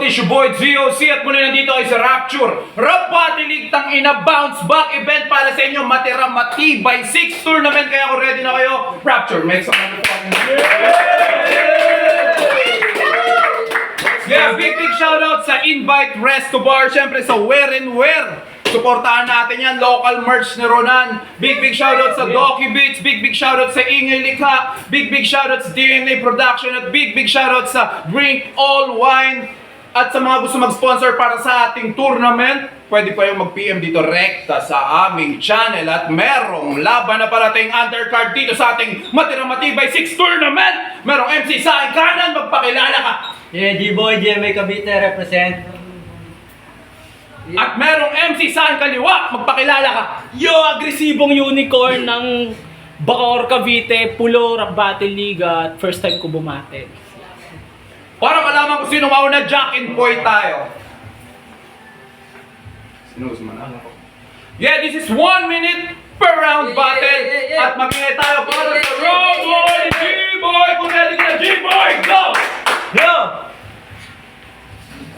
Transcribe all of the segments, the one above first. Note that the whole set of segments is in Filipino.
is your boy GOC at muli nandito kayo sa Rapture Rap Battle League ina bounce back event para sa inyo matira matibay 6 tournament kaya kung ready na kayo Rapture make some yeah, big shoutout sa Invite Resto Bar, syempre sa Wear and Wear. Suportahan natin yan, local merch ni Ronan. Big shoutout sa Doki Beats, big shoutout sa Ingay Likha, big shoutout sa DNA Production at big shoutout sa Drink All Wine. At sa mga gusto mag-sponsor para sa ating tournament, pwede pa yung mag-PM dito rekta sa aming channel. At merong laban na parating undercard dito sa ating matira matibay 6 tournament. Merong MC sa aking kanan, magpakilala ka. Yeah, G-Boy, GMA Cavite represent. At merong MC sa aking kaliwa, magpakilala ka. Yo, agresibong unicorn ng Bacoor, Cavite, Pulo, Rap Battle League at first time ko bumate. Para malaman kung sino mauna, Jack and Boy tayo. Sino gusto man ako? Yeah, this is 1 minute per round battle. At mag-ingay tayo para sa round 1 G-Boy. Kung ready ka na, G-Boy, go! Yo!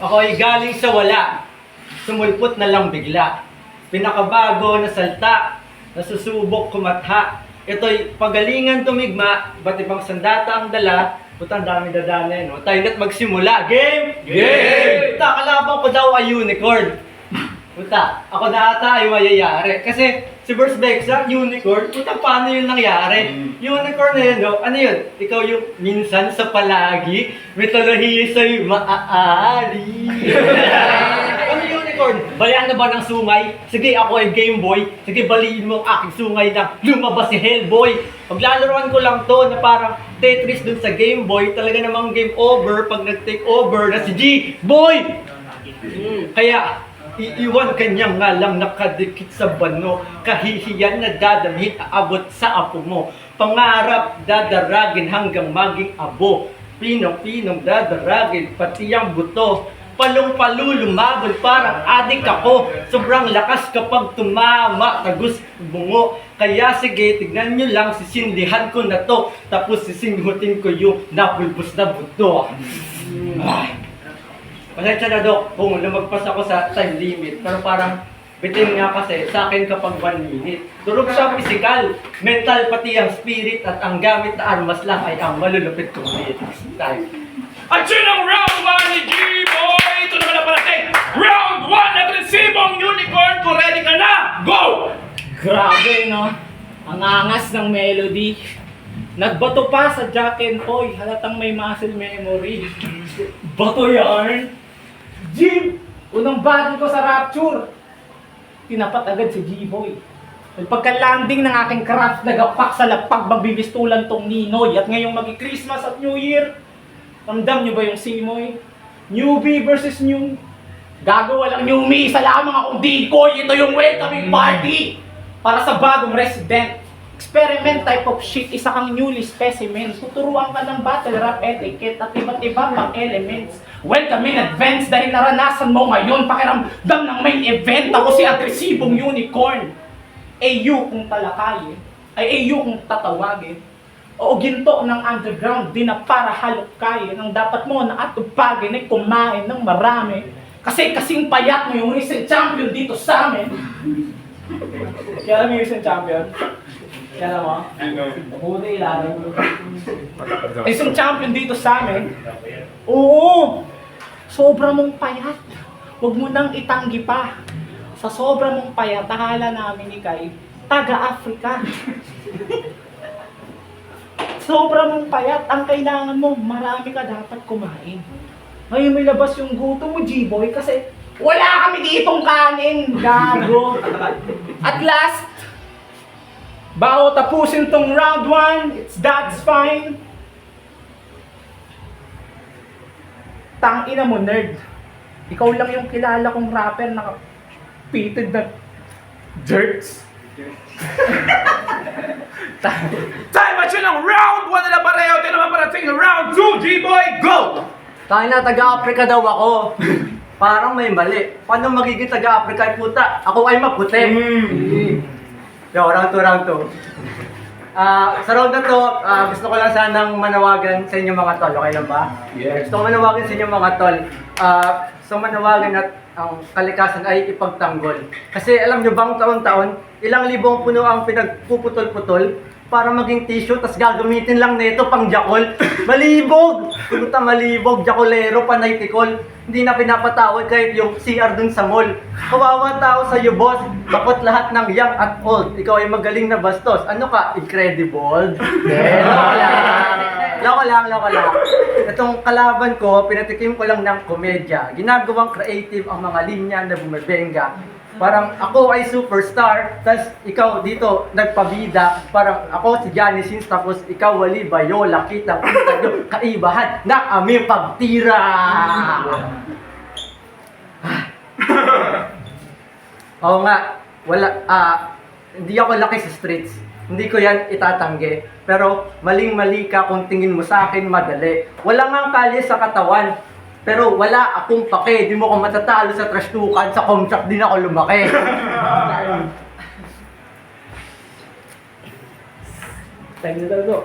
Ako'y galing sa wala. Sumulpot na lang bigla. Pinakabago na salta. Nasusubok kumatha. Ito'y pagalingan tumigma. Ba't ibang sandata ang dala. Putang dami dadaanan, no? Tayo na't magsimula. Game! Game! Puta, kalaban ko daw ay unicorn. Puta, ako na ata ay mayayari. Kasi si Burst Bexa, unicorn, puta, paano yun nangyari? Unicorn na yun, no? Ano yun? Ikaw yung minsan sa palagi, mitolohiya sa'yo maaari. Ano unicorn? Bayan na ba ng sungay? Sige, ako ay Game Boy. Sige, baliin mo ang aking sungay na lumabas si Hellboy. Paglalaroan ko lang to na parang Tetris dun sa Game Boy, talaga namang game over pag nag-take over na si G-Boy! Kaya, iiwan kanya nga lang nakadikit sa bano. Kahihiyan na dadamhin aabot sa apo mo. Pangarap dadaragin hanggang maging abo. Pinong dadaragin pati ang buto. Palong-palo lumabol parang adik ako. Sobrang lakas kapag tumama, tagus bungo. Kaya sige, tignan nyo lang, sisindihan ko na to. Tapos sisinghutin ko yung napulbos na buto. Pasensya na, Dok, kung lumagpas ako sa time limit. Pero parang bitin nga kasi sa akin kapag 1 minute. Durog sa physical, mental pati ang spirit at ang gamit na armas lang ay ang malulupit kong time. At yun ang round 1 ni G-Boy! Ito naman na parating round 1 at resibong unicorn. Kung ready ka na, go! Grabe, no? Ang angas ng melody. Nagbato pa sa Jack and Boy, halatang may muscle memory. Bato yarn. Jim! Unang battle ko sa Rapture. Tinapat agad si G-Boy. Pagka-landing ng aking craft, nagapak sa lapag, magbibistulan tong Ninoy. At ngayong magi-Christmas at New Year, ramdam nyo ba yung simoy? Newbie versus new. Gago, walang newbie. Isa lamang akong decoy. Ito yung welcoming party. Para sa bagong resident. Experiment type of shit. Isa kang newly specimen. Tuturuan ka ng battle rap etiquette at iba't iba pang elements. Welcome in advance dahil naranasan mo ngayon. Pakiramdam ng main event. Ako si agresibong unicorn. AU kung talakayin. Ay AU kung tatawagin. O ginto ng underground, di na para halok kayo. Nang dapat mo na atupagin ay kumain ng marami. Kasi kasing payat mo yung recent champion dito sa amin. Kaya alam mo yung recent champion? Kaya alam mo? Huli ilalim. Recent champion dito sa amin. Oo! Sobra mong payat. Huwag mo nang itanggi pa. Sa sobra mong payat, akala namin ikay taga-Africa. Sobra mong payat, ang kailangan mo, marami ka dapat kumain. Ngayon may labas yung gutom mo, G-Boy, kasi wala kami ditong kanin, gago. At last, bago tapusin tong round 1, that's fine. Tangina mo, nerd. Ikaw lang yung kilala kong rapper na pitted na jerks. Time at yun ang round 1 na pareho. Ito naman parating ang round 2, G-Boy, go! Tayo na, taga-Africa daw ako. Parang may mali. Paano magiging taga-Africa ay puta? Ako ay maputi. Yo, round 2. Sa round na to, gusto ko lang sanang manawagan sa inyo mga tol. Okay lang ba? Yes. Gusto ko manawagan sa inyo mga tol. So manawagan at ang kalikasan ay ipagtanggol. Kasi alam nyo bang taon-taon, ilang libong puno ang pinagpuputol-putol para maging tissue, tas gagamitin lang nito pang jakol. Malibog! Puta malibog, jakolero, panay tikol. Hindi na pinapatawad kahit yung CR dun sa mall. Kawawa tao sa'yo, boss. Bakot lahat ng young at old. Ikaw ay magaling na bastos. Ano ka? Incredible? Loko lang. Itong kalaban ko, pinatikim ko lang ng komedya. Ginagawang creative ang mga linya na bumabenga. Parang ako ay superstar, tas ikaw dito nagpabida. Parang ako si Johnny Sins, tapos ikaw wali bayola. Kita nyo kaibahan na aming pagtira. Oo nga, hindi ako laki sa streets. Hindi ko yan itatanggi. Pero maling-mali ka kung tingin mo sa akin madali. Wala nga kalye sa katawan. Pero wala akong pake, di mo ko matatalo sa trastukan, sa comshop din ako lumaki. Time na talaga.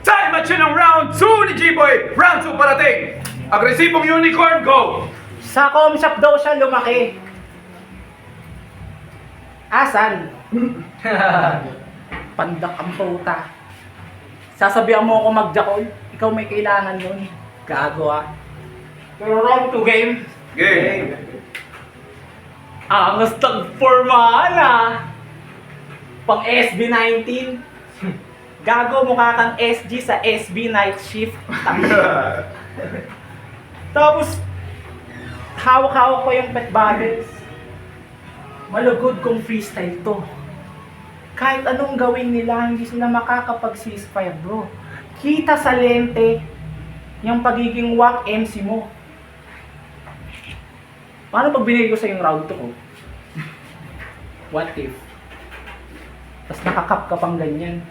Time at yun ang round 2 ni G-Boy. Round 2 parating. Agresibong unicorn, go! Sa comshop daw siya lumaki. Asan? Pandak ang puta. Sasabihan mo ako magjakol, ikaw may kailangan nun. Gago Pero round 2 game. Game. Angas tagpormahan Pang SB19. Gago mukha kang SG sa SB night shift. Tapos, hawak-hawak ko yung pet bottles. Malugod kong freestyle to. Kahit anong gawin nila, hindi sila makakapag-ceasefire, bro. Kita sa lente yung pagiging whack MC mo. Paano pag binigay ko sa yung round 2 ko? What if? Tapos nakakap ka pang ganyan.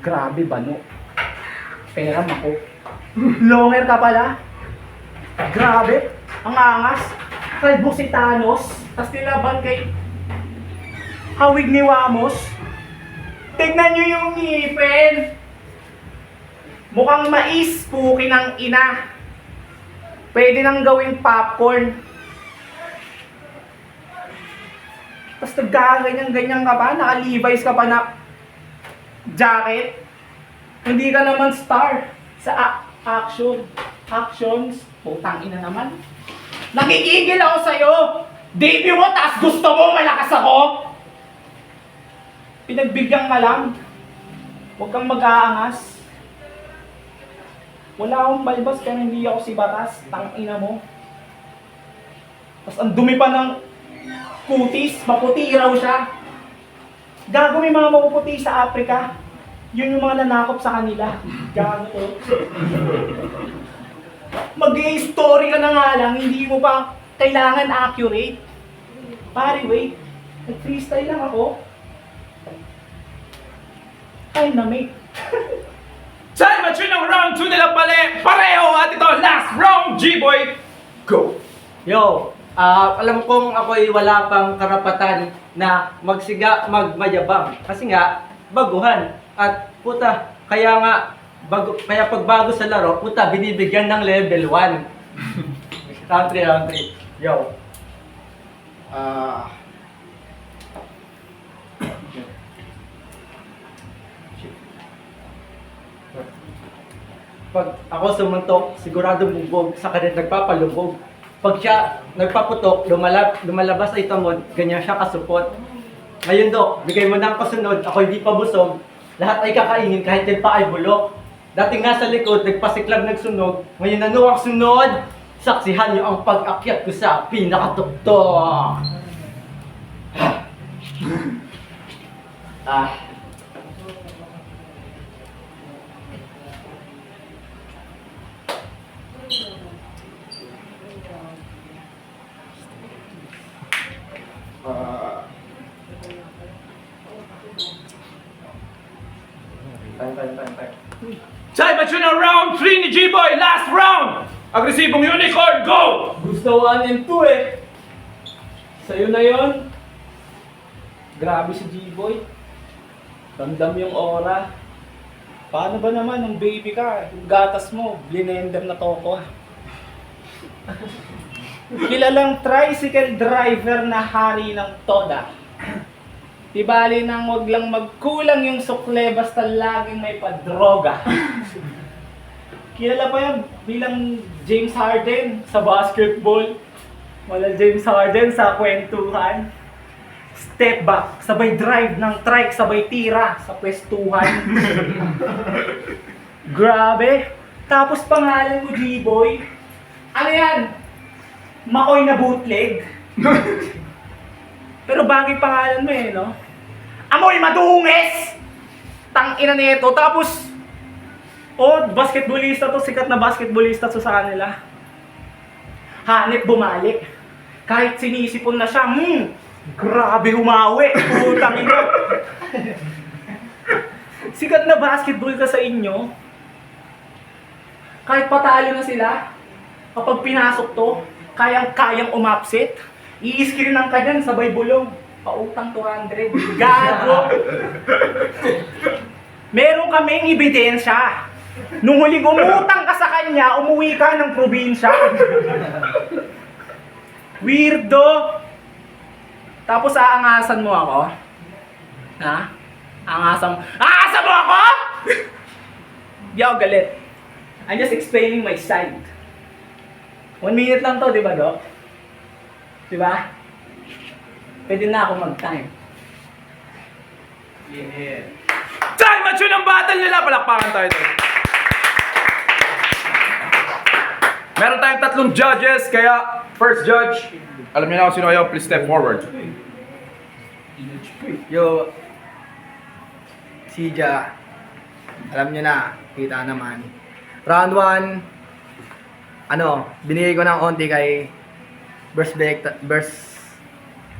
Grabe, bano. Peram ako. Longer ka pala. Grabe. Ang angas. Kalbo si Thanos. Tapos nilaban kay hawig ni Wamos. Tignan nyo yung ngipin. Mukhang mais, puki ng ina. Pwede nang gawing popcorn. Tapos nagkaganyan-ganyan ka pa, naka-Levi's ka pa na jacket. Hindi ka naman star sa actions. Putang ina naman. Nakikigil ako sa'yo. Debut mo, taas gusto mo, malakas ako. Pinagbigyan ka lang. Huwag kang mag-aangas. Wala akong balbas kaya hindi ako si Batas. Tangina mo. Tapos ang dumi pa ng kutis. Maputi raw siya. Gago may mga mapuputi sa Africa. Yun yung mga nanakop sa kanila. Gago to. Mag-i-story ka na nga lang. Hindi mo pa kailangan accurate. Pare, wait. Nag-freestyle lang ako. Ay, na-make. Time at yun ang round 2 nila pareho at ito, last round, G-Boy, go! Yo, alam kong ako'y wala pang karapatan na magmayabang. Kasi nga, baguhan. At puta, kaya pag bago sa laro, puta, binibigyan ng level 1. round 3. Yo. Pag ako sumuntok, sigurado bugbog, sa kanya nagpapalubog. Pag siya nagpaputok, lumalabas ay tamod, ganyan siya kasupot. Ngayon Dok, bigay mo ng kasunod, ako hindi pa busog, lahat ay kakainin kahit yan pa ay bulok. Dati nga sa likod, nagpasiklab nagsunog, ngayon ano ang sunod? Saksihan niyo ang pag-akyat ko sa pinakatuktok. Time at yun ang round 3 ni G-Boy, last round! Agresibong unicorn, go! Gusto 1 and 2 eh. Sa'yo na yon. Grabe si G-Boy. Ramdam yung aura. Paano ba naman nung baby ka? Yung gatas mo, blender na toko. Kilalang tricycle driver na hari ng Toda. Di bali nang wag lang magkulang yung sukle basta laging may padroga. Kilala pa yan bilang James Harden sa basketball. Wala James Harden sa kwentuhan. Step back, sabay drive ng trike, sabay tira sa pwestuhan. Grabe. Tapos pangalan ko G-Boy. Ano yan? Makoy na bootleg. Pero bagay pangalan mo eh, no? Amoy madungis! Tang-ina nito. Tapos, basketballista to, sikat na basketballista to sa kanila. Hanip bumalik. Kahit sinisipon na siya, grabe umawi. Putang ina. Sikat na basketball ka sa inyo. Kahit patalo na sila, kapag pinasok to, kayang-kayang umapsit. I-screenan ka dyan, sabay bulong. Pautang 200. Gago! Meron kaming ebidensya. Nung huling umutang ka sa kanya, umuwi ka ng probinsya. Weirdo! Tapos aangasan mo ako? Ha? Aangasan mo ako? Di ako galit. I'm just explaining my side. 1 minute lang to, di ba, Doc? Di ba? Pwede na ako mag-time. Yeah. Time at yun ang battle nila. Palakpakan tayo doon. Meron tayong 3 judges, kaya first judge, alam niyo na kung sino kayo, please step forward. Yo, Sija, alam niyo na, kita naman. Round 1, binigay ko ng onti kay Aggressive.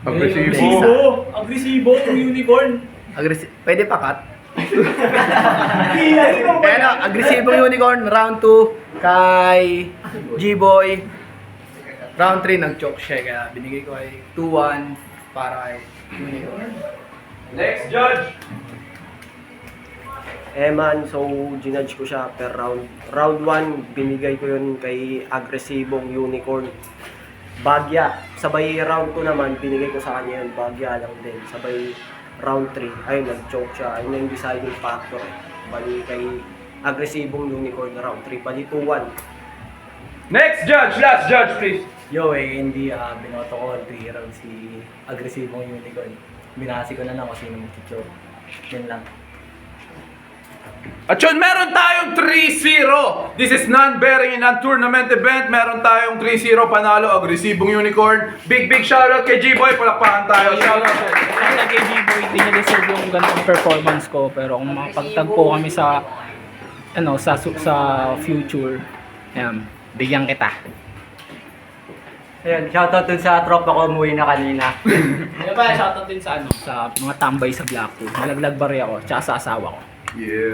Agresibo! Agresibo! Unicorn! Pwede pa cut? Kilay mo ba? Agresibong unicorn, round 2 kay G-Boy. Round 3 nag-choke siya, kaya binigay ko kay 2-1 para kay unicorn. Next judge. Man, so ginudge ko siya per round. Round 1, binigay ko yun kay agresibong unicorn. Bagya. Sabay round 2 naman, binigay ko sa kanya yun. Bagya lang din. Sabay round 3, ayun, nag-choke siya. Ayun na yung deciding factor. Bali kay agresibong unicorn na round 3. Bali 2-1. Next judge, last judge please. Yo, hindi binoto ko 3 rounds si agresibong unicorn. Binasi ko na lang kung sino mag-choke. Yan lang. At yun, meron tayong 3-0. This is non-bearing and non-tournament event. Meron tayong 3-0 panalo, agresibong unicorn. Big shoutout kay G-Boy. Palakpakan tayo. Shoutout. Kaya kay B-Boy, hindi niya deserve yung ganitong performance ko. Pero kung makapagtagpo kami sa future, bigyan kita. Ayan, shoutout dun sa tropa ko, umuwi na kanina. Kaya pa, shoutout din sa mga tambay sa Blackpool. Nalaglag bari ako, tsaka sa asawa ko. Yeah.